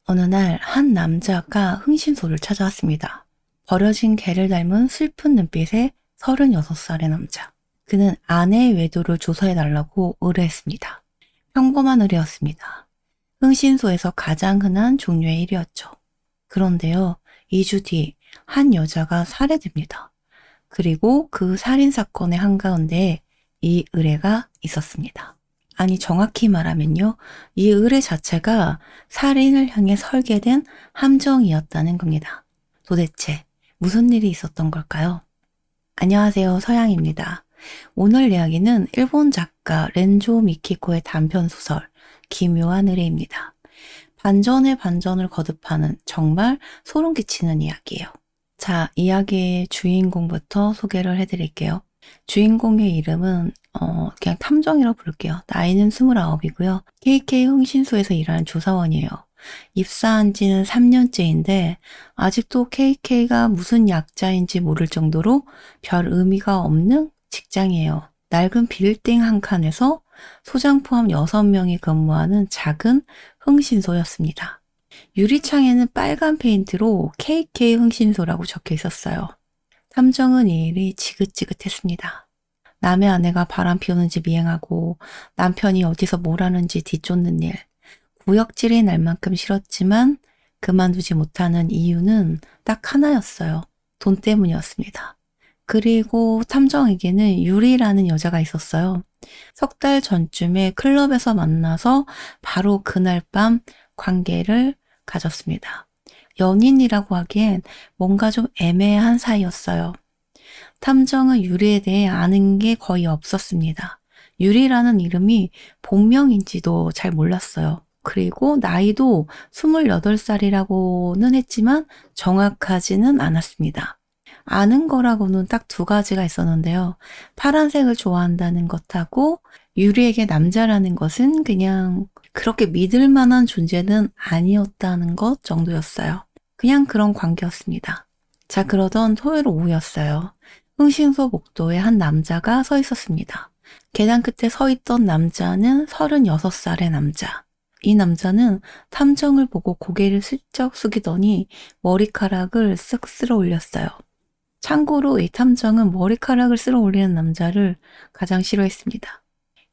어느 날 한 남자가 흥신소를 찾아왔습니다. 버려진 개를 닮은 슬픈 눈빛의 36살의 남자. 그는 아내의 외도를 조사해달라고 의뢰했습니다. 평범한 의뢰였습니다. 흥신소에서 가장 흔한 종류의 일이었죠. 그런데요, 2주 뒤 한 여자가 살해됩니다. 그리고 그 살인 사건의 한가운데 이 의뢰가 있었습니다. 아니, 정확히 말하면요, 이 의뢰 자체가 살인을 향해 설계된 함정이었다는 겁니다. 도대체 무슨 일이 있었던 걸까요? 안녕하세요, 서양입니다. 오늘 이야기는 일본 작가 렌조 미키코의 단편소설 기묘한 의뢰입니다. 반전의 반전을 거듭하는 정말 소름 끼치는 이야기예요. 자, 이야기의 주인공부터 소개를 해드릴게요. 주인공의 이름은 그냥 탐정이라고 부를게요. 나이는 29이고요. KK 흥신소에서 일하는 조사원이에요. 입사한 지는 3년째인데 아직도 KK가 무슨 약자인지 모를 정도로 별 의미가 없는 직장이에요. 낡은 빌딩 한 칸에서 소장 포함 6명이 근무하는 작은 흥신소였습니다. 유리창에는 빨간 페인트로 KK 흥신소라고 적혀 있었어요. 탐정은 이 일이 지긋지긋했습니다. 남의 아내가 바람 피우는지 미행하고 남편이 어디서 뭘 하는지 뒤쫓는 일. 구역질이 날 만큼 싫었지만 그만두지 못하는 이유는 딱 하나였어요. 돈 때문이었습니다. 그리고 탐정에게는 유리라는 여자가 있었어요. 석 달 전쯤에 클럽에서 만나서 바로 그날 밤 관계를 가졌습니다. 연인이라고 하기엔 뭔가 좀 애매한 사이였어요. 탐정은 유리에 대해 아는 게 거의 없었습니다. 유리라는 이름이 본명인지도 잘 몰랐어요. 그리고 나이도 28살이라고는 했지만 정확하지는 않았습니다. 아는 거라고는 딱 2가지가 있었는데요. 파란색을 좋아한다는 것하고 유리에게 남자라는 것은 그냥 그렇게 믿을 만한 존재는 아니었다는 것 정도였어요. 그냥 그런 관계였습니다. 자, 그러던 토요일 오후였어요. 흥신소 복도에 한 남자가 서 있었습니다. 계단 끝에 서 있던 남자는 36살의 남자. 이 남자는 탐정을 보고 고개를 슬쩍 숙이더니 머리카락을 쓱 쓸어 올렸어요. 참고로 이 탐정은 머리카락을 쓸어 올리는 남자를 가장 싫어했습니다.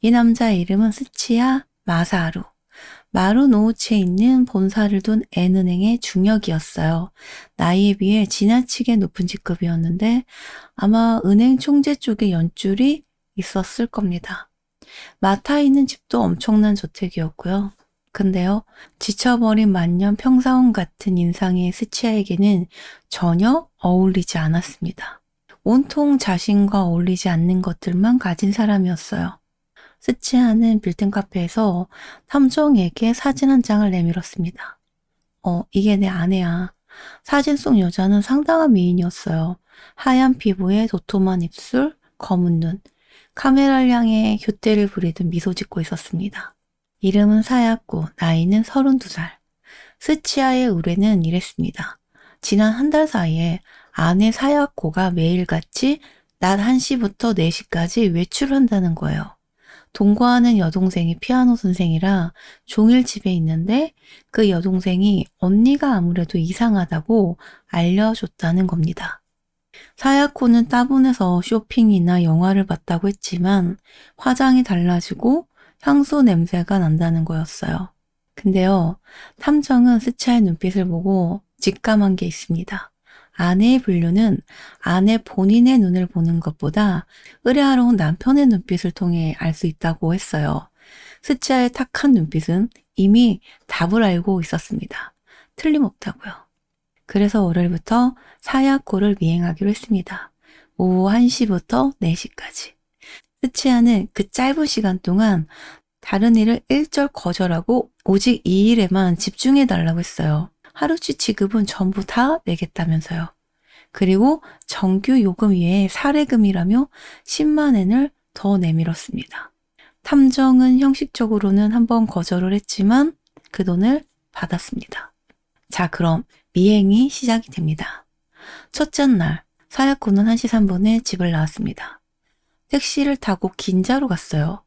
이 남자의 이름은 스치야 마사루. 마루노우치에 있는 본사를 둔 N은행의 중역이었어요. 나이에 비해 지나치게 높은 직급이었는데 아마 은행 총재 쪽에 연줄이 있었을 겁니다. 마타 있는 집도 엄청난 저택이었고요. 근데요, 지쳐버린 만년 평사원 같은 인상의 스치아에게는 전혀 어울리지 않았습니다. 온통 자신과 어울리지 않는 것들만 가진 사람이었어요. 스치아는 빌딩 카페에서 탐정에게 사진 한 장을 내밀었습니다. 이게 내 아내야. 사진 속 여자는 상당한 미인이었어요. 하얀 피부에 도톰한 입술, 검은 눈, 카메라를 향해 뀨대를 부리듯 미소 짓고 있었습니다. 이름은 사야코, 나이는 32살. 스치아의 의뢰는 이랬습니다. 지난 한 달 사이에 아내 사야코가 매일같이 낮 1시부터 4시까지 외출을 한다는 거예요. 동거하는 여동생이 피아노 선생이라 종일 집에 있는데 그 여동생이 언니가 아무래도 이상하다고 알려줬다는 겁니다. 사야코는 따분해서 쇼핑이나 영화를 봤다고 했지만 화장이 달라지고 향수 냄새가 난다는 거였어요. 근데요, 탐정은 스차의 눈빛을 보고 직감한 게 있습니다. 아내의 분류는 아내 본인의 눈을 보는 것보다 의뢰하러 온 남편의 눈빛을 통해 알 수 있다고 했어요. 스치아의 탁한 눈빛은 이미 답을 알고 있었습니다. 틀림없다고요. 그래서 월요일부터 사야코를 미행하기로 했습니다. 오후 1시부터 4시까지. 스치아는 그 짧은 시간 동안 다른 일을 일절 거절하고 오직 이 일에만 집중해달라고 했어요. 하루치 지급은 전부 다 내겠다면서요. 그리고 정규 요금 외에 사례금이라며 10만 엔을 더 내밀었습니다. 탐정은 형식적으로는 한번 거절을 했지만 그 돈을 받았습니다. 자, 그럼 미행이 시작이 됩니다. 첫째 날, 사야코는 1시 3분에 집을 나왔습니다. 택시를 타고 긴자로 갔어요.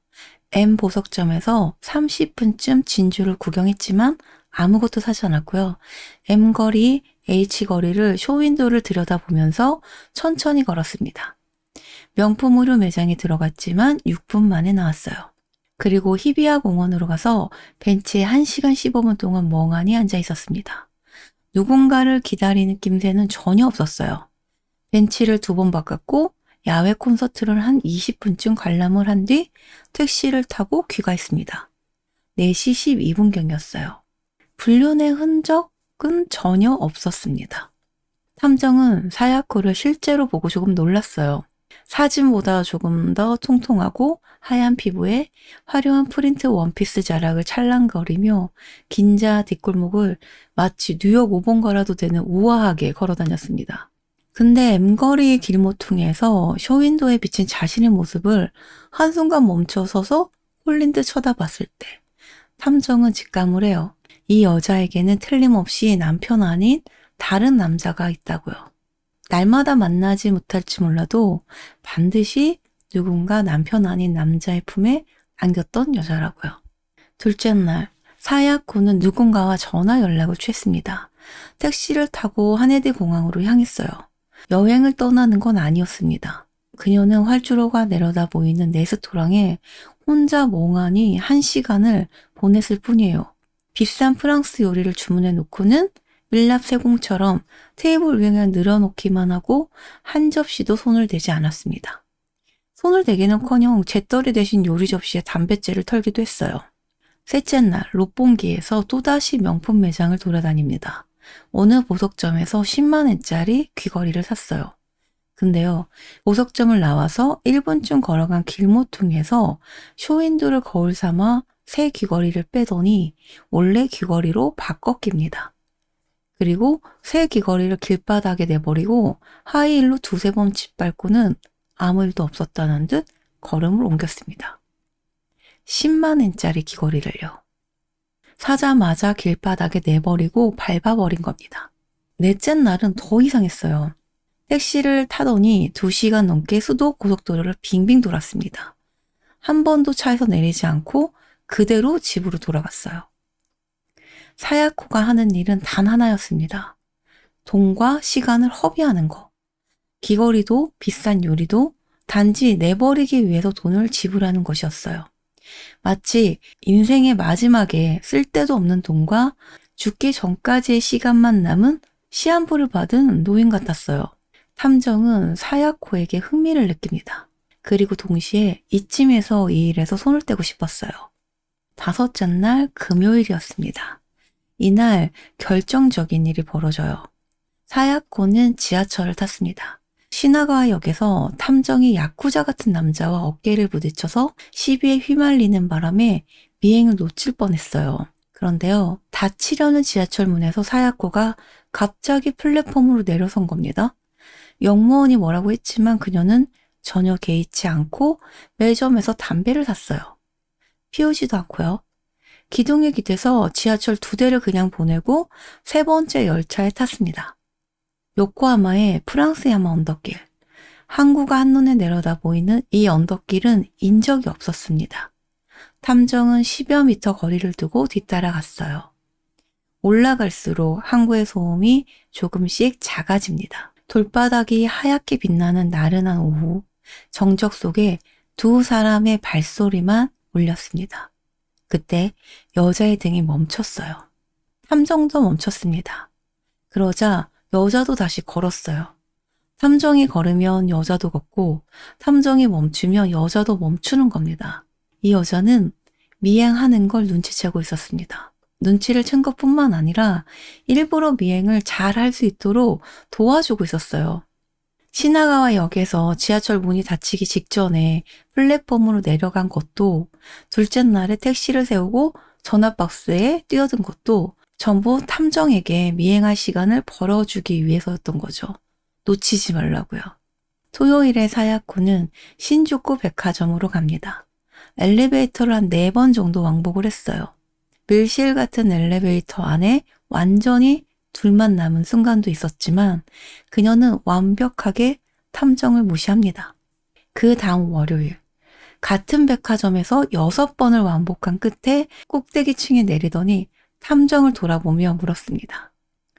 M 보석점에서 30분쯤 진주를 구경했지만 아무것도 사지 않았고요. M거리, H거리를 쇼윈도를 들여다보면서 천천히 걸었습니다. 명품 의류 매장에 들어갔지만 6분 만에 나왔어요. 그리고 히비아 공원으로 가서 벤치에 1시간 15분 동안 멍하니 앉아 있었습니다. 누군가를 기다리는 낌새는 전혀 없었어요. 벤치를 2번 바꿨고 야외 콘서트를 한 20분쯤 관람을 한 뒤 택시를 타고 귀가했습니다. 4시 12분경이었어요. 불륜의 흔적은 전혀 없었습니다. 탐정은 사야코를 실제로 보고 조금 놀랐어요. 사진보다 조금 더 통통하고 하얀 피부에 화려한 프린트 원피스 자락을 찰랑거리며 긴자 뒷골목을 마치 뉴욕 5번 가라도 되는 우아하게 걸어다녔습니다. 근데 M거리 길모퉁이에서 쇼윈도에 비친 자신의 모습을 한순간 멈춰서서 홀린 듯 쳐다봤을 때 탐정은 직감을 해요. 이 여자에게는 틀림없이 남편 아닌 다른 남자가 있다고요. 날마다 만나지 못할지 몰라도 반드시 누군가 남편 아닌 남자의 품에 안겼던 여자라고요. 둘째 날, 사야코는 누군가와 전화 연락을 취했습니다. 택시를 타고 하네데 공항으로 향했어요. 여행을 떠나는 건 아니었습니다. 그녀는 활주로가 내려다 보이는 레스토랑에 혼자 멍하니 1시간을 보냈을 뿐이에요. 비싼 프랑스 요리를 주문해 놓고는 밀랍 세공처럼 테이블 위에 늘어놓기만 하고 한 접시도 손을 대지 않았습니다. 손을 대기는커녕 재떨이 대신 요리 접시에 담뱃재를 털기도 했어요. 셋째 날 롯봉기에서 또다시 명품 매장을 돌아다닙니다. 어느 보석점에서 10만 엔짜리 귀걸이를 샀어요. 근데요, 보석점을 나와서 1분쯤 걸어간 길모퉁이에서 쇼윈도를 거울 삼아 새 귀걸이를 빼더니 원래 귀걸이로 바꿔 낍니다. 그리고 새 귀걸이를 길바닥에 내버리고 하이힐로 2-3번 짓밟고는 아무 일도 없었다는 듯 걸음을 옮겼습니다. 10만 엔짜리 귀걸이를요. 사자마자 길바닥에 내버리고 밟아버린 겁니다. 넷째 날은 더 이상했어요. 택시를 타더니 2시간 넘게 수도 고속도로를 빙빙 돌았습니다. 한 번도 차에서 내리지 않고 그대로 집으로 돌아갔어요. 사야코가 하는 일은 단 하나였습니다. 돈과 시간을 허비하는 거. 귀걸이도 비싼 요리도 단지 내버리기 위해서 돈을 지불하는 것이었어요. 마치 인생의 마지막에 쓸데도 없는 돈과 죽기 전까지의 시간만 남은 시한부를 받은 노인 같았어요. 탐정은 사야코에게 흥미를 느낍니다. 그리고 동시에 이쯤에서 이 일에서 손을 떼고 싶었어요. 5째 날 금요일이었습니다. 이날 결정적인 일이 벌어져요. 사야코는 지하철을 탔습니다. 시나가와역에서 탐정이 야쿠자 같은 남자와 어깨를 부딪혀서 시비에 휘말리는 바람에 비행을 놓칠 뻔했어요. 그런데요, 닫히려는 지하철 문에서 사야코가 갑자기 플랫폼으로 내려선 겁니다. 역무원이 뭐라고 했지만 그녀는 전혀 개의치 않고 매점에서 담배를 샀어요. 피우지도 않고요. 기둥에 기대서 지하철 2대를 그냥 보내고 3번째 열차에 탔습니다. 요코하마의 프랑스야마 언덕길. 항구가 한눈에 내려다 보이는 이 언덕길은 인적이 없었습니다. 탐정은 10여 미터 거리를 두고 뒤따라갔어요. 올라갈수록 항구의 소음이 조금씩 작아집니다. 돌바닥이 하얗게 빛나는 나른한 오후, 정적 속에 2 사람의 발소리만 울렸습니다. 그때 여자의 등이 멈췄어요. 탐정도 멈췄습니다. 그러자 여자도 다시 걸었어요. 탐정이 걸으면 여자도 걷고 탐정이 멈추면 여자도 멈추는 겁니다. 이 여자는 미행하는 걸 눈치채고 있었습니다. 눈치를 챈 것뿐만 아니라 일부러 미행을 잘 할 수 있도록 도와주고 있었어요. 시나가와 역에서 지하철 문이 닫히기 직전에 플랫폼으로 내려간 것도, 둘째 날에 택시를 세우고 전화박스에 뛰어든 것도 전부 탐정에게 미행할 시간을 벌어주기 위해서였던 거죠. 놓치지 말라고요. 토요일에 사야코는 신주쿠 백화점으로 갑니다. 엘리베이터를 한 4번 정도 왕복을 했어요. 밀실 같은 엘리베이터 안에 완전히 둘만 남은 순간도 있었지만 그녀는 완벽하게 탐정을 무시합니다. 그 다음 월요일, 같은 백화점에서 6번을 왕복한 끝에 꼭대기층에 내리더니 탐정을 돌아보며 물었습니다.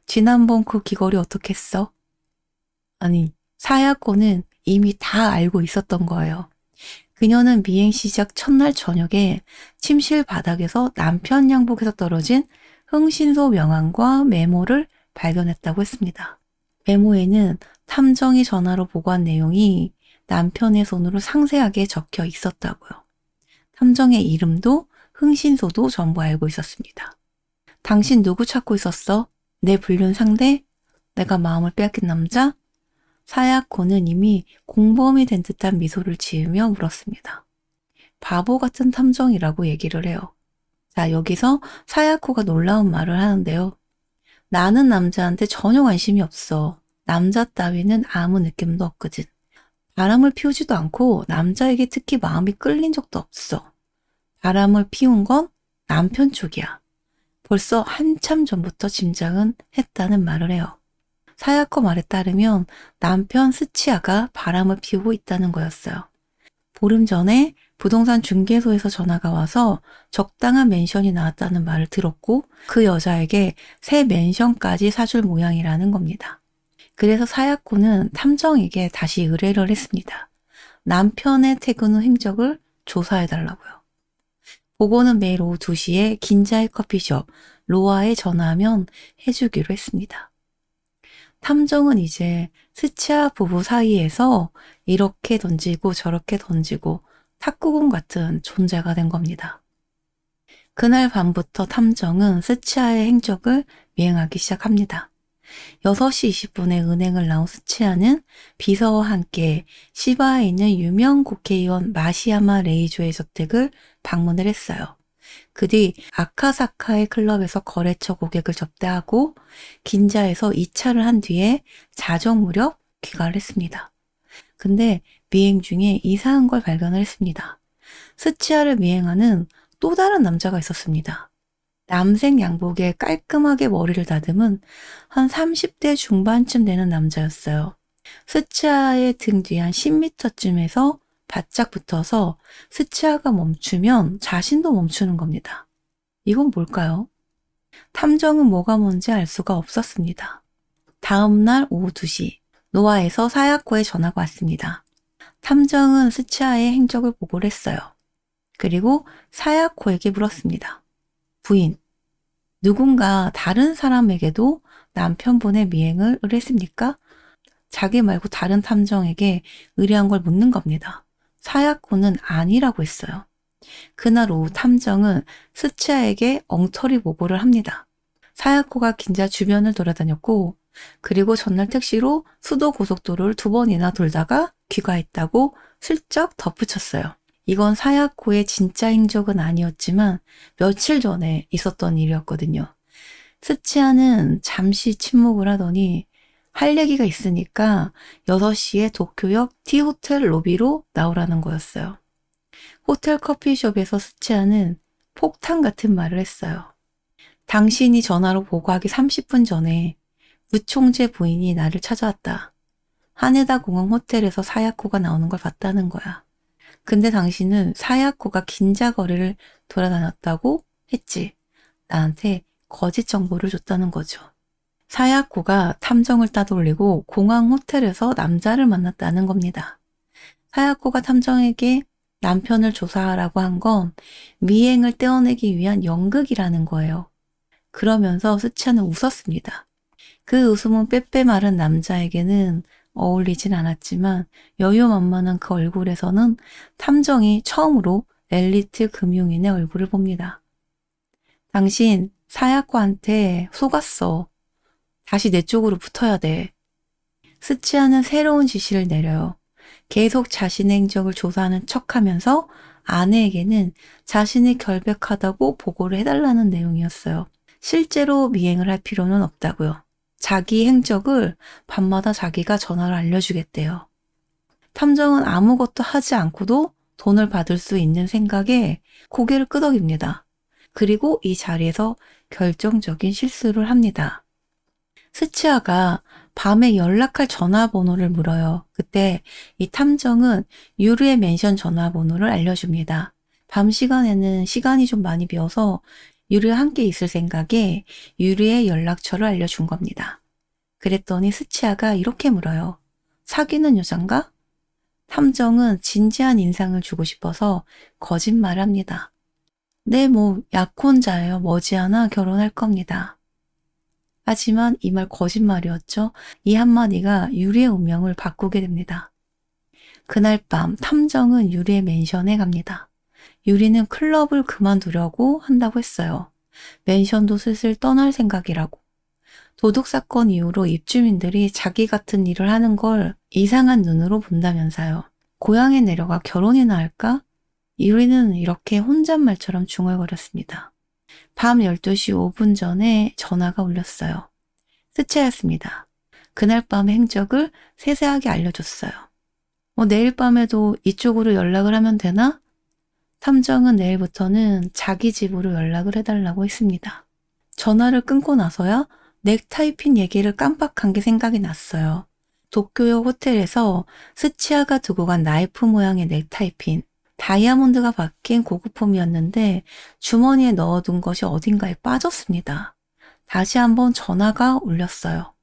지난번 그 귀걸이 어떻게 했어? 아니, 사야코는 이미 다 알고 있었던 거예요. 그녀는 미행 시작 첫날 저녁에 침실 바닥에서 남편 양복에서 떨어진 흥신소 명함과 메모를 발견했다고 했습니다. 메모에는 탐정이 전화로 보고한 내용이 남편의 손으로 상세하게 적혀 있었다고요. 탐정의 이름도 흥신소도 전부 알고 있었습니다. 당신 누구 찾고 있었어? 내 불륜 상대? 내가 마음을 빼앗긴 남자? 사야코는 이미 공범이 된 듯한 미소를 지으며 물었습니다. 바보 같은 탐정이라고 얘기를 해요. 자, 여기서 사야코가 놀라운 말을 하는데요. 나는 남자한테 전혀 관심이 없어. 남자 따위는 아무 느낌도 없거든. 바람을 피우지도 않고 남자에게 특히 마음이 끌린 적도 없어. 바람을 피운 건 남편 쪽이야. 벌써 한참 전부터 짐작은 했다는 말을 해요. 사야코 말에 따르면 남편 스치아가 바람을 피우고 있다는 거였어요. 보름 전에 부동산 중개소에서 전화가 와서 적당한 맨션이 나왔다는 말을 들었고 그 여자에게 새 맨션까지 사줄 모양이라는 겁니다. 그래서 사야코는 탐정에게 다시 의뢰를 했습니다. 남편의 퇴근 후 행적을 조사해달라고요. 보고는 매일 오후 2시에 긴자의 커피숍 로아에 전화하면 해주기로 했습니다. 탐정은 이제 스치아 부부 사이에서 이렇게 던지고 저렇게 던지고 탁구공 같은 존재가 된 겁니다. 그날 밤부터 탐정은 스치아의 행적을 미행하기 시작합니다. 6시 20분에 은행을 나온 스치아는 비서와 함께 시바에 있는 유명 국회의원 마시야마 레이조의 저택을 방문을 했어요. 그 뒤 아카사카의 클럽에서 거래처 고객을 접대하고 긴자에서 2차를 한 뒤에 자정 무렵 귀가를 했습니다. 근데 미행 중에 이상한 걸 발견을 했습니다. 스치아를 미행하는 또 다른 남자가 있었습니다. 남색 양복에 깔끔하게 머리를 다듬은 한 30대 중반쯤 되는 남자였어요. 스치아의 등 뒤 한 10m쯤에서 바짝 붙어서 스치아가 멈추면 자신도 멈추는 겁니다. 이건 뭘까요? 탐정은 뭐가 뭔지 알 수가 없었습니다. 다음 날 오후 2시, 노아에서 사야코에 전화가 왔습니다. 탐정은 스치아의 행적을 보고를 했어요. 그리고 사야코에게 물었습니다. 부인, 누군가 다른 사람에게도 남편분의 미행을 의뢰했습니까? 자기 말고 다른 탐정에게 의뢰한 걸 묻는 겁니다. 사야코는 아니라고 했어요. 그날 오후 탐정은 스치아에게 엉터리 보고를 합니다. 사야코가 긴자 주변을 돌아다녔고 그리고 전날 택시로 수도 고속도로를 2번이나 돌다가 귀가했다고 슬쩍 덧붙였어요. 이건 사야코의 진짜 행적은 아니었지만 며칠 전에 있었던 일이었거든요. 스치아는 잠시 침묵을 하더니 할 얘기가 있으니까 6시에 도쿄역 T호텔 로비로 나오라는 거였어요. 호텔 커피숍에서 스치아는 폭탄 같은 말을 했어요. 당신이 전화로 보고하기 30분 전에 무총재 부인이 나를 찾아왔다. 하네다 공항 호텔에서 사야코가 나오는 걸 봤다는 거야. 근데 당신은 사야코가 긴자 거리를 돌아다녔다고 했지. 나한테 거짓 정보를 줬다는 거죠. 사야코가 탐정을 따돌리고 공항 호텔에서 남자를 만났다는 겁니다. 사야코가 탐정에게 남편을 조사하라고 한 건 미행을 떼어내기 위한 연극이라는 거예요. 그러면서 스치아는 웃었습니다. 그 웃음은 빼빼 마른 남자에게는 어울리진 않았지만 여유만만한 그 얼굴에서는 탐정이 처음으로 엘리트 금융인의 얼굴을 봅니다. 당신 사야코한테 속았어. 다시 내 쪽으로 붙어야 돼. 스치아는 새로운 지시를 내려요. 계속 자신의 행적을 조사하는 척하면서 아내에게는 자신이 결백하다고 보고를 해달라는 내용이었어요. 실제로 미행을 할 필요는 없다고요. 자기 행적을 밤마다 자기가 전화로 알려주겠대요. 탐정은 아무것도 하지 않고도 돈을 받을 수 있는 생각에 고개를 끄덕입니다. 그리고 이 자리에서 결정적인 실수를 합니다. 스치아가 밤에 연락할 전화번호를 물어요. 그때 이 탐정은 유르의 맨션 전화번호를 알려줍니다. 밤 시간에는 시간이 좀 많이 비어서 유리와 함께 있을 생각에 유리의 연락처를 알려준 겁니다. 그랬더니 스치아가 이렇게 물어요. 사귀는 여잔가? 탐정은 진지한 인상을 주고 싶어서 거짓말합니다. 네, 약혼자예요. 머지않아 결혼할 겁니다. 하지만 이 말 거짓말이었죠. 이 한마디가 유리의 운명을 바꾸게 됩니다. 그날 밤 탐정은 유리의 맨션에 갑니다. 유리는 클럽을 그만두려고 한다고 했어요. 맨션도 슬슬 떠날 생각이라고. 도둑사건 이후로 입주민들이 자기 같은 일을 하는 걸 이상한 눈으로 본다면서요. 고향에 내려가 결혼이나 할까? 유리는 이렇게 혼잣말처럼 중얼거렸습니다. 밤 12시 5분 전에 전화가 울렸어요. 스체였습니다. 그날 밤 행적을 세세하게 알려줬어요. 내일 밤에도 이쪽으로 연락을 하면 되나? 탐정은 내일부터는 자기 집으로 연락을 해달라고 했습니다. 전화를 끊고 나서야 넥타이 핀 얘기를 깜빡한 게 생각이 났어요. 도쿄역 호텔에서 스치아가 두고 간 나이프 모양의 넥타이 핀, 다이아몬드가 박힌 고급품이었는데 주머니에 넣어둔 것이 어딘가에 빠졌습니다. 다시 한번 전화가 울렸어요.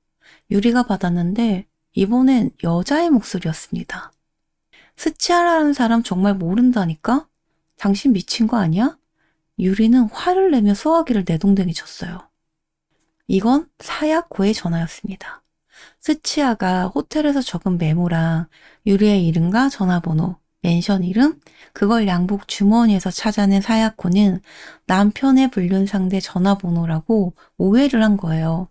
유리가 받았는데 이번엔 여자의 목소리였습니다. 스치아라는 사람 정말 모른다니까? 당신 미친 거 아니야? 유리는 화를 내며 소화기를 내동댕이 쳤어요. 이건 사야코의 전화였습니다. 스치아가 호텔에서 적은 메모랑 유리의 이름과 전화번호, 맨션 이름, 그걸 양복 주머니에서 찾아낸 사야코는 남편의 불륜 상대 전화번호라고 오해를 한 거예요.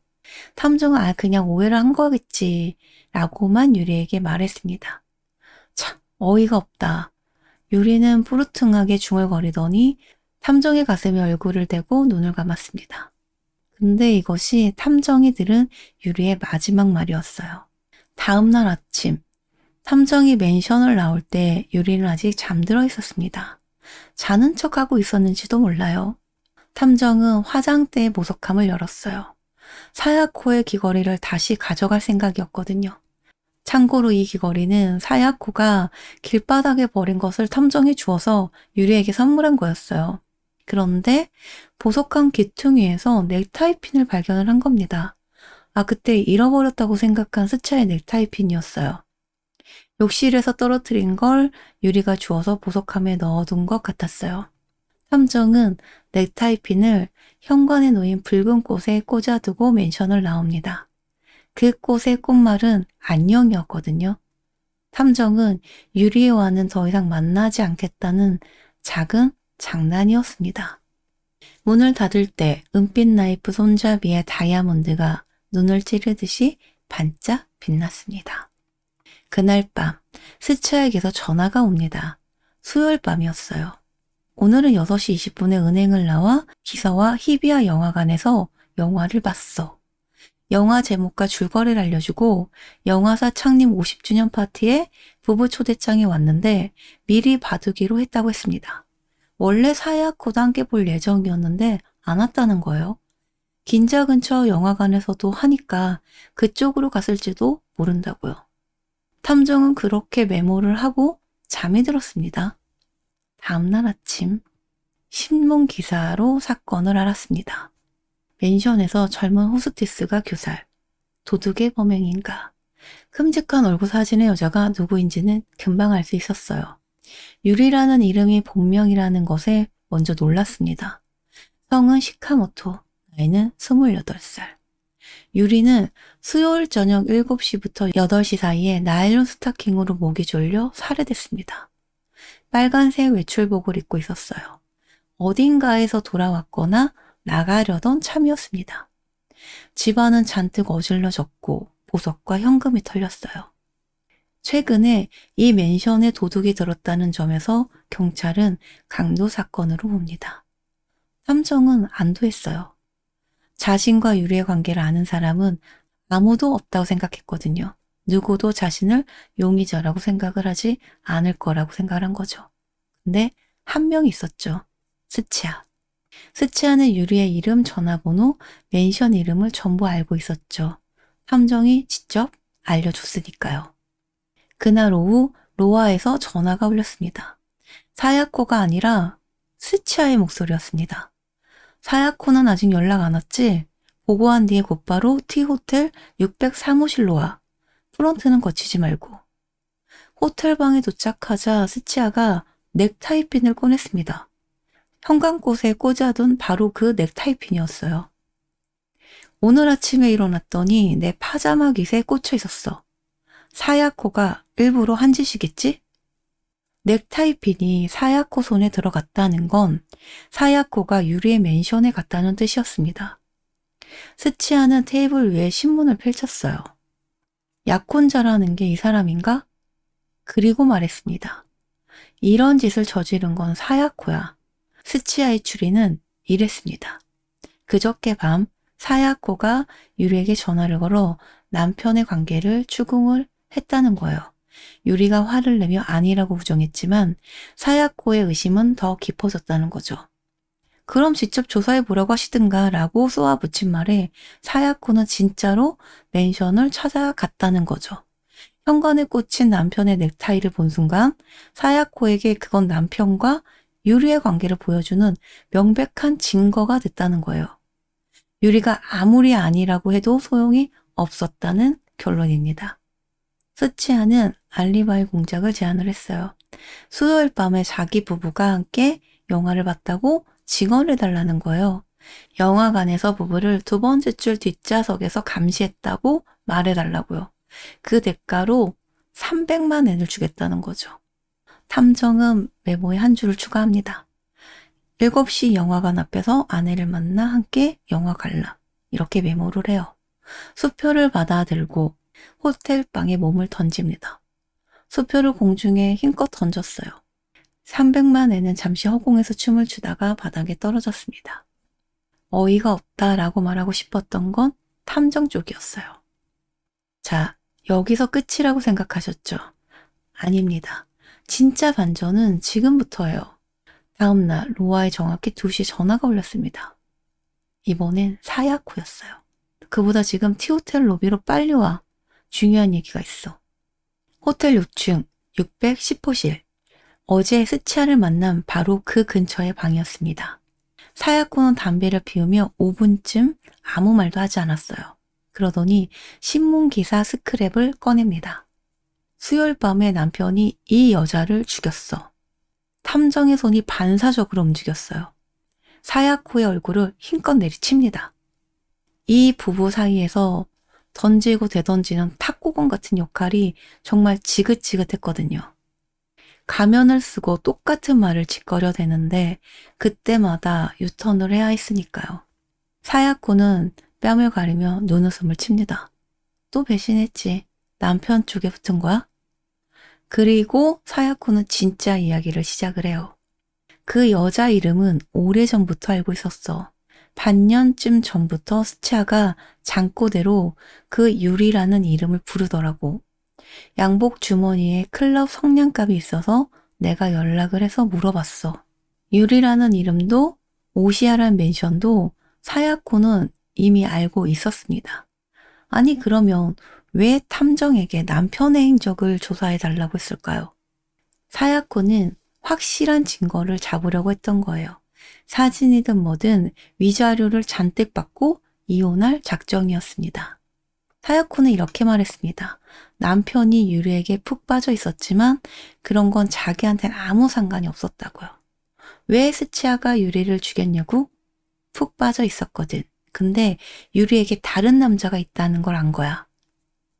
탐정은 그냥 오해를 한 거겠지 라고만 유리에게 말했습니다. 참 어이가 없다. 유리는 뿌르퉁하게 중얼거리더니 탐정의 가슴에 얼굴을 대고 눈을 감았습니다. 근데 이것이 탐정이 들은 유리의 마지막 말이었어요. 다음 날 아침 탐정이 맨션을 나올 때 유리는 아직 잠들어 있었습니다. 자는 척하고 있었는지도 몰라요. 탐정은 화장대의 보석함을 열었어요. 사야코의 귀걸이를 다시 가져갈 생각이었거든요. 참고로 이 귀걸이는 사야코가 길바닥에 버린 것을 탐정이 주어서 유리에게 선물한 거였어요. 그런데 보석함 귀퉁이에서 넥타이 핀을 발견을 한 겁니다. 그때 잃어버렸다고 생각한 스차의 넥타이 핀이었어요. 욕실에서 떨어뜨린 걸 유리가 주워서 보석함에 넣어둔 것 같았어요. 탐정은 넥타이 핀을 현관에 놓인 붉은 꽃에 꽂아두고 맨션을 나옵니다. 그 꽃의 꽃말은 안녕이었거든요. 탐정은 유리와는 더 이상 만나지 않겠다는 작은 장난이었습니다. 문을 닫을 때 은빛 나이프 손잡이에 다이아몬드가 눈을 찌르듯이 반짝 빛났습니다. 그날 밤 스차에게서 전화가 옵니다. 수요일 밤이었어요. 오늘은 6시 20분에 은행을 나와 기사와 히비야 영화관에서 영화를 봤어. 영화 제목과 줄거리를 알려주고 영화사 창립 50주년 파티에 부부 초대장이 왔는데 미리 봐두기로 했다고 했습니다. 원래 사야코도 함께 볼 예정이었는데 안 왔다는 거예요. 긴자 근처 영화관에서도 하니까 그쪽으로 갔을지도 모른다고요. 탐정은 그렇게 메모를 하고 잠이 들었습니다. 다음날 아침 신문 기사로 사건을 알았습니다. 맨션에서 젊은 호스티스가 교살, 도둑의 범행인가. 큼직한 얼굴 사진의 여자가 누구인지는 금방 알 수 있었어요. 유리라는 이름이 본명이라는 것에 먼저 놀랐습니다. 성은 시카모토, 나이는 28살. 유리는 수요일 저녁 7시부터 8시 사이에 나일론 스타킹으로 목이 졸려 살해됐습니다. 빨간색 외출복을 입고 있었어요. 어딘가에서 돌아왔거나 나가려던 참이었습니다. 집안은 잔뜩 어질러졌고 보석과 현금이 털렸어요. 최근에 이 맨션에 도둑이 들었다는 점에서 경찰은 강도 사건으로 봅니다. 탐정은 안도했어요. 자신과 유리의 관계를 아는 사람은 아무도 없다고 생각했거든요. 누구도 자신을 용의자라고 생각을 하지 않을 거라고 생각을 한 거죠. 근데 한 명 있었죠. 스치아. 스치아는 유리의 이름, 전화번호, 맨션 이름을 전부 알고 있었죠. 탐정이 직접 알려줬으니까요. 그날 오후 로아에서 전화가 울렸습니다. 사야코가 아니라 스치아의 목소리였습니다. 사야코는 아직 연락 안 왔지? 보고한 뒤에 곧바로 T호텔 600 사무실로 와. 프런트는 거치지 말고. 호텔방에 도착하자 스치아가 넥타이핀을 꺼냈습니다. 현관꽃에 꽂아둔 바로 그 넥타이핀이었어요. 오늘 아침에 일어났더니 내 파자마 깃에 꽂혀 있었어. 사야코가 일부러 한 짓이겠지? 넥타이핀이 사야코 손에 들어갔다는 건 사야코가 유리의 맨션에 갔다는 뜻이었습니다. 스치아는 테이블 위에 신문을 펼쳤어요. 약혼자라는 게 이 사람인가? 그리고 말했습니다. 이런 짓을 저지른 건 사야코야. 스치아의 추리는 이랬습니다. 그저께 밤 사야코가 유리에게 전화를 걸어 남편의 관계를 추궁을 했다는 거예요. 유리가 화를 내며 아니라고 부정했지만 사야코의 의심은 더 깊어졌다는 거죠. 그럼 직접 조사해보라고 하시든가 라고 쏘아붙인 말에 사야코는 진짜로 맨션을 찾아갔다는 거죠. 현관에 꽂힌 남편의 넥타이를 본 순간 사야코에게 그건 남편과 유리의 관계를 보여주는 명백한 증거가 됐다는 거예요. 유리가 아무리 아니라고 해도 소용이 없었다는 결론입니다. 스치아는 알리바이 공작을 제안을 했어요. 수요일 밤에 자기 부부가 함께 영화를 봤다고 증언을 해달라는 거예요. 영화관에서 부부를 두 번째 줄 뒷좌석에서 감시했다고 말해달라고요. 그 대가로 300만 엔을 주겠다는 거죠. 탐정은 메모에 한 줄을 추가합니다. 7시 영화관 앞에서 아내를 만나 함께 영화 관람. 이렇게 메모를 해요. 수표를 받아들고 호텔 방에 몸을 던집니다. 수표를 공중에 힘껏 던졌어요. 300만 엔은 잠시 허공에서 춤을 추다가 바닥에 떨어졌습니다. 어이가 없다라고 말하고 싶었던 건 탐정 쪽이었어요. 자, 여기서 끝이라고 생각하셨죠? 아닙니다. 진짜 반전은 지금부터예요. 다음날 로아에 정확히 2시에 전화가 올렸습니다. 이번엔 사야코였어요. 그보다 지금 T호텔 로비로 빨리 와. 중요한 얘기가 있어. 호텔 6층 610호실. 어제 스치아를 만난 바로 그 근처의 방이었습니다. 사야코는 담배를 피우며 5분쯤 아무 말도 하지 않았어요. 그러더니 신문기사 스크랩을 꺼냅니다. 수요일 밤에 남편이 이 여자를 죽였어. 탐정의 손이 반사적으로 움직였어요. 사야코의 얼굴을 힘껏 내리칩니다. 이 부부 사이에서 던지고 되던지는 탁구공 같은 역할이 정말 지긋지긋했거든요. 가면을 쓰고 똑같은 말을 짓거려대는데 그때마다 유턴을 해야 했으니까요. 사야코는 뺨을 가리며 눈웃음을 칩니다. 또 배신했지. 남편 쪽에 붙은 거야? 그리고 사야코는 진짜 이야기를 시작을 해요. 그 여자 이름은 오래전부터 알고 있었어. 반년쯤 전부터 스치아가 잠꼬대로 그 유리라는 이름을 부르더라고. 양복 주머니에 클럽 성냥갑이 있어서 내가 연락을 해서 물어봤어. 유리라는 이름도 오시아라는 멘션도 사야코는 이미 알고 있었습니다. 아니 그러면 왜 탐정에게 남편의 행적을 조사해달라고 했을까요? 사야코는 확실한 증거를 잡으려고 했던 거예요. 사진이든 뭐든 위자료를 잔뜩 받고 이혼할 작정이었습니다. 사야코는 이렇게 말했습니다. 남편이 유리에게 푹 빠져 있었지만 그런 건 자기한테는 아무 상관이 없었다고요. 왜 스치아가 유리를 죽였냐고? 푹 빠져 있었거든. 근데 유리에게 다른 남자가 있다는 걸 안 거야.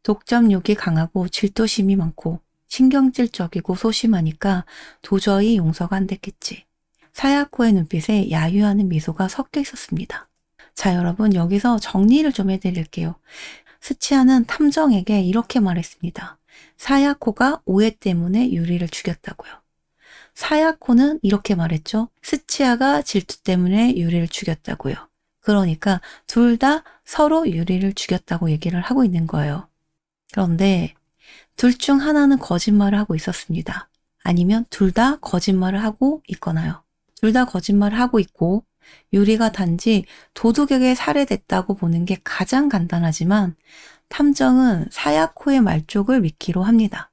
독점욕이 강하고 질투심이 많고 신경질적이고 소심하니까 도저히 용서가 안 됐겠지. 사야코의 눈빛에 야유하는 미소가 섞여 있었습니다. 자, 여러분 여기서 정리를 좀 해드릴게요. 스치아는 탐정에게 이렇게 말했습니다. 사야코가 오해 때문에 유리를 죽였다고요. 사야코는 이렇게 말했죠. 스치아가 질투 때문에 유리를 죽였다고요. 그러니까 둘 다 서로 유리를 죽였다고 얘기를 하고 있는 거예요. 그런데 둘 중 하나는 거짓말을 하고 있었습니다. 아니면 둘 다 거짓말을 하고 있거나요. 둘 다 거짓말을 하고 있고 유리가 단지 도둑에게 살해됐다고 보는 게 가장 간단하지만 탐정은 사야코의 말 쪽을 믿기로 합니다.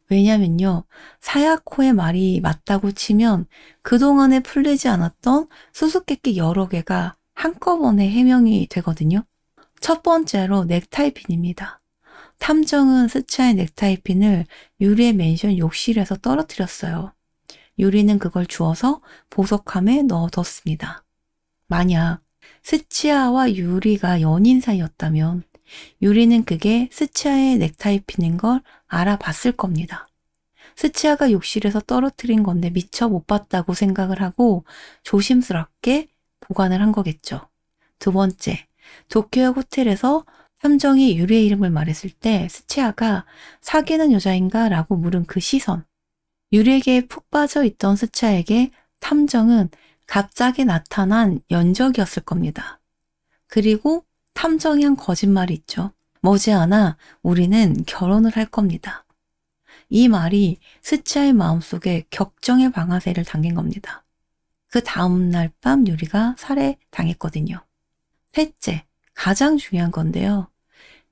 왜냐면요. 사야코의 말이 맞다고 치면 그동안에 풀리지 않았던 수수께끼 여러 개가 한꺼번에 해명이 되거든요. 첫 번째로 넥타이 핀입니다. 탐정은 스치아의 넥타이 핀을 유리의 맨션 욕실에서 떨어뜨렸어요. 유리는 그걸 주워서 보석함에 넣어뒀습니다. 만약 스치아와 유리가 연인 사이였다면 유리는 그게 스치아의 넥타이 핀인 걸 알아봤을 겁니다. 스치아가 욕실에서 떨어뜨린 건데 미처 못 봤다고 생각을 하고 조심스럽게 보관을 한 거겠죠. 두 번째, 도쿄역 호텔에서 탐정이 유리의 이름을 말했을 때 스치아가 사귀는 여자인가? 라고 물은 그 시선. 유리에게 푹 빠져 있던 스치아에게 탐정은 갑자기 나타난 연적이었을 겁니다. 그리고 탐정이 한 거짓말이 있죠. 머지않아 우리는 결혼을 할 겁니다. 이 말이 스치아의 마음속에 격정의 방아쇠를 당긴 겁니다. 그 다음날 밤 유리가 살해당했거든요. 셋째, 가장 중요한 건데요.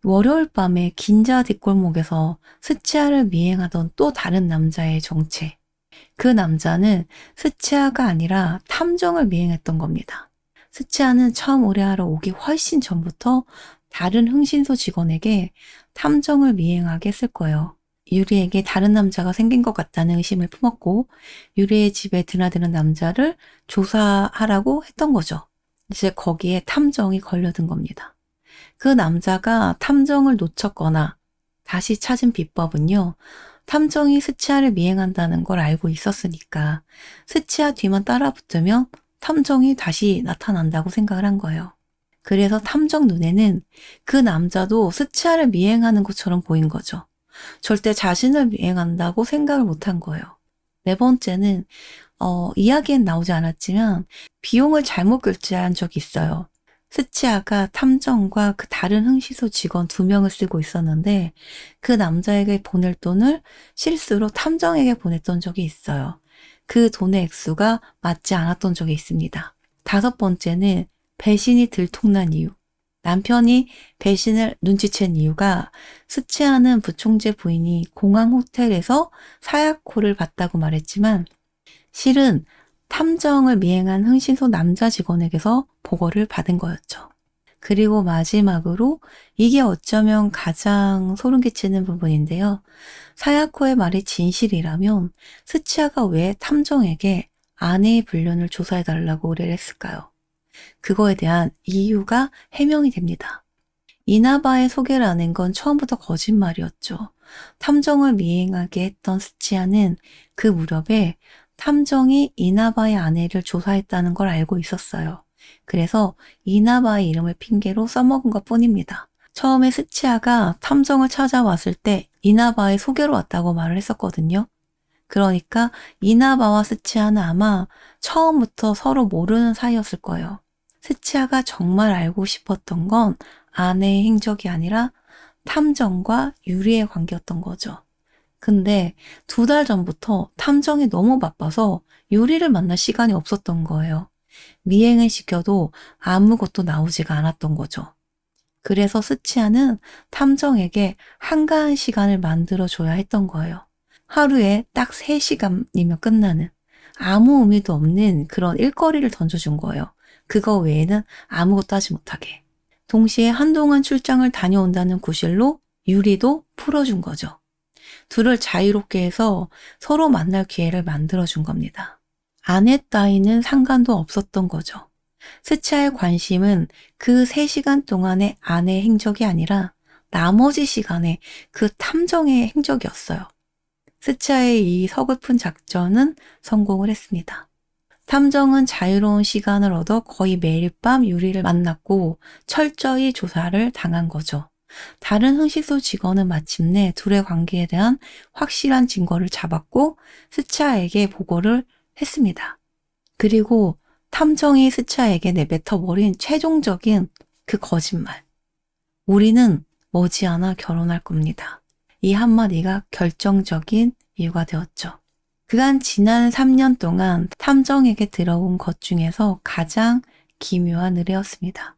월요일 밤에 긴자 뒷골목에서 스치아를 미행하던 또 다른 남자의 정체. 그 남자는 스치아가 아니라 탐정을 미행했던 겁니다. 스치아는 처음 의뢰하러 오기 훨씬 전부터 다른 흥신소 직원에게 탐정을 미행하게 했을 거예요. 유리에게 다른 남자가 생긴 것 같다는 의심을 품었고 유리의 집에 드나드는 남자를 조사하라고 했던 거죠. 이제 거기에 탐정이 걸려든 겁니다. 그 남자가 탐정을 놓쳤거나 다시 찾은 비법은요. 탐정이 스치아를 미행한다는 걸 알고 있었으니까 스치아 뒤만 따라붙으면 탐정이 다시 나타난다고 생각을 한 거예요. 그래서 탐정 눈에는 그 남자도 스치아를 미행하는 것처럼 보인 거죠. 절대 자신을 미행한다고 생각을 못한 거예요. 네 번째는 이야기엔 나오지 않았지만 비용을 잘못 결제한 적이 있어요. 스치아가 탐정과 그 다른 흥시소 직원 2명을 쓰고 있었는데 그 남자에게 보낼 돈을 실수로 탐정에게 보냈던 적이 있어요. 그 돈의 액수가 맞지 않았던 적이 있습니다. 다섯 번째는 배신이 들통난 이유. 남편이 배신을 눈치챈 이유가 스치아는 부총재 부인이 공항 호텔에서 사야코를 봤다고 말했지만 실은 탐정을 미행한 흥신소 남자 직원에게서 보고를 받은 거였죠. 그리고 마지막으로 이게 어쩌면 가장 소름 끼치는 부분인데요. 사야코의 말이 진실이라면 스치아가 왜 탐정에게 아내의 불륜을 조사해달라고 의뢰를 했을까요? 그거에 대한 이유가 해명이 됩니다. 이나바의 소개라는 건 처음부터 거짓말이었죠. 탐정을 미행하게 했던 스치아는 그 무렵에 탐정이 이나바의 아내를 조사했다는 걸 알고 있었어요. 그래서 이나바의 이름을 핑계로 써먹은 것 뿐입니다. 처음에 스치아가 탐정을 찾아왔을 때 이나바의 소개로 왔다고 말을 했었거든요. 그러니까 이나바와 스치아는 아마 처음부터 서로 모르는 사이였을 거예요. 스치아가 정말 알고 싶었던 건 아내의 행적이 아니라 탐정과 유리의 관계였던 거죠. 근데 2달 전부터 탐정이 너무 바빠서 유리를 만날 시간이 없었던 거예요. 미행을 시켜도 아무것도 나오지가 않았던 거죠. 그래서 스치아는 탐정에게 한가한 시간을 만들어줘야 했던 거예요. 하루에 딱 3시간이면 끝나는 아무 의미도 없는 그런 일거리를 던져준 거예요. 그거 외에는 아무것도 하지 못하게. 동시에 한동안 출장을 다녀온다는 구실로 유리도 풀어준 거죠. 둘을 자유롭게 해서 서로 만날 기회를 만들어준 겁니다. 아내 따위는 상관도 없었던 거죠. 스치아의 관심은 그 3시간 동안의 아내의 행적이 아니라 나머지 시간에 그 탐정의 행적이었어요. 스치아의 이 서글픈 작전은 성공을 했습니다. 탐정은 자유로운 시간을 얻어 거의 매일 밤 유리를 만났고 철저히 조사를 당한 거죠. 다른 흥시소 직원은 마침내 둘의 관계에 대한 확실한 증거를 잡았고 스치아에게 보고를 했습니다. 그리고 탐정이 스치아에게 내뱉어 버린 최종적인 그 거짓말. 우리는 머지않아 결혼할 겁니다. 이 한마디가 결정적인 이유가 되었죠. 그간 지난 3년 동안 탐정에게 들어온 것 중에서 가장 기묘한 의뢰였습니다.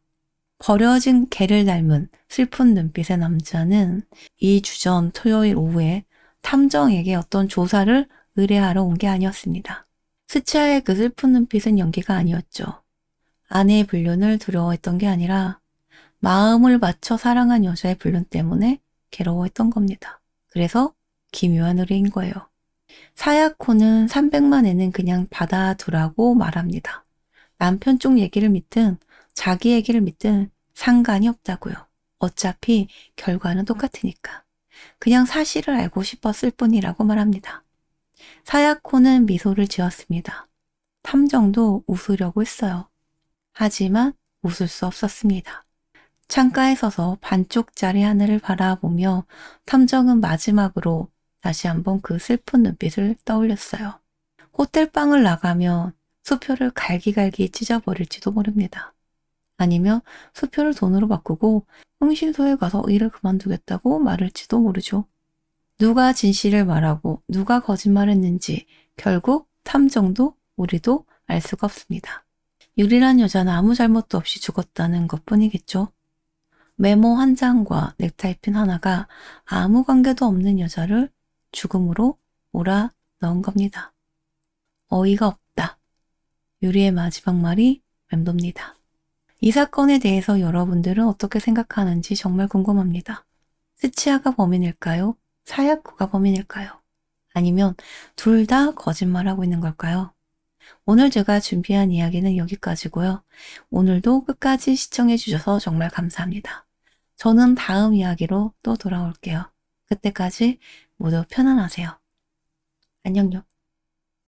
버려진 개를 닮은 슬픈 눈빛의 남자는 2주 전 토요일 오후에 탐정에게 어떤 조사를 의뢰하러 온 게 아니었습니다. 스치아의 그 슬픈 눈빛은 연기가 아니었죠. 아내의 불륜을 두려워했던 게 아니라 마음을 맞춰 사랑한 여자의 불륜 때문에 괴로워했던 겁니다. 그래서 기묘한 의뢰인 거예요. 사야코는 300만 엔은 그냥 받아두라고 말합니다. 남편 쪽 얘기를 믿든 자기 얘기를 믿든 상관이 없다고요. 어차피 결과는 똑같으니까. 그냥 사실을 알고 싶었을 뿐이라고 말합니다. 사야코는 미소를 지었습니다. 탐정도 웃으려고 했어요. 하지만 웃을 수 없었습니다. 창가에 서서 반쪽짜리 하늘을 바라보며 탐정은 마지막으로 다시 한번 그 슬픈 눈빛을 떠올렸어요. 호텔방을 나가면 수표를 갈기갈기 찢어버릴지도 모릅니다. 아니면 수표를 돈으로 바꾸고 흥신소에 가서 일을 그만두겠다고 말할지도 모르죠. 누가 진실을 말하고 누가 거짓말했는지 결국 탐정도 우리도 알 수가 없습니다. 유리란 여자는 아무 잘못도 없이 죽었다는 것뿐이겠죠. 메모 한 장과 넥타이핀 하나가 아무 관계도 없는 여자를 죽음으로 몰아 넣은 겁니다. 어이가 없다. 유리의 마지막 말이 맴돕니다. 이 사건에 대해서 여러분들은 어떻게 생각하는지 정말 궁금합니다. 스치아가 범인일까요? 사야코가 범인일까요? 아니면 둘 다 거짓말하고 있는 걸까요? 오늘 제가 준비한 이야기는 여기까지고요. 오늘도 끝까지 시청해 주셔서 정말 감사합니다. 저는 다음 이야기로 또 돌아올게요. 그때까지 모두 편안하세요. 안녕요.